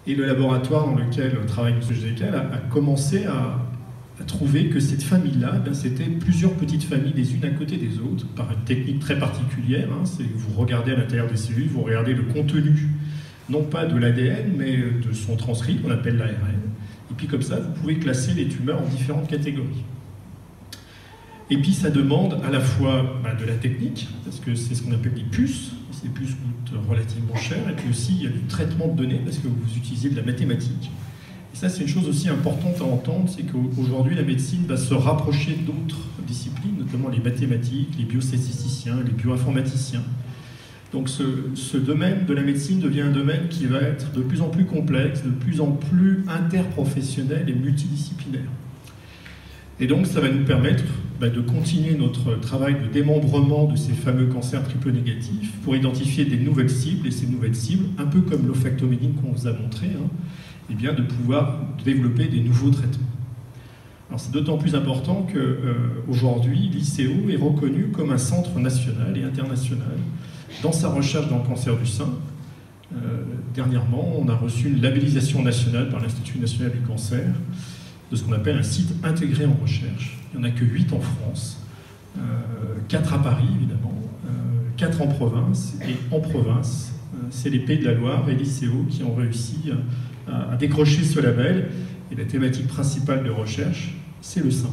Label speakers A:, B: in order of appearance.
A: Et le laboratoire dans lequel travaille M. Jekyll a commencé à trouver que cette famille-là, c'était plusieurs petites familles les unes à côté des autres, par une technique très particulière. C'est que vous regardez à l'intérieur des cellules, vous regardez le contenu, non pas de l'ADN, mais de son transcrit, qu'on appelle l'ARN. Et puis comme ça, vous pouvez classer les tumeurs en différentes catégories. Et puis ça demande à la fois de la technique, parce que c'est ce qu'on appelle des puces, ces puces coûtent relativement cher, et puis aussi il y a du traitement de données, parce que vous utilisez de la mathématique. Et ça, c'est une chose aussi importante à entendre, c'est qu'aujourd'hui, la médecine va se rapprocher d'autres disciplines, notamment les mathématiques, les biostatisticiens, les bioinformaticiens. Donc ce domaine de la médecine devient un domaine qui va être de plus en plus complexe, de plus en plus interprofessionnel et multidisciplinaire. Et donc ça va nous permettre de continuer notre travail de démembrement de ces fameux cancers triple négatifs pour identifier des nouvelles cibles, et ces nouvelles cibles, un peu comme l'ofactomédine qu'on vous a montré, et bien de pouvoir développer des nouveaux traitements. Alors c'est d'autant plus important qu'aujourd'hui, l'ICO est reconnu comme un centre national et international dans sa recherche dans le cancer du sein. Dernièrement, on a reçu une labellisation nationale par l'Institut national du cancer de ce qu'on appelle un site intégré en recherche. Il n'y en a que 8 en France, 4 à Paris évidemment, 4 en province, et en province, c'est les Pays de la Loire et l'ICO qui ont réussi à décrocher ce label, et la thématique principale de recherche, c'est le sein.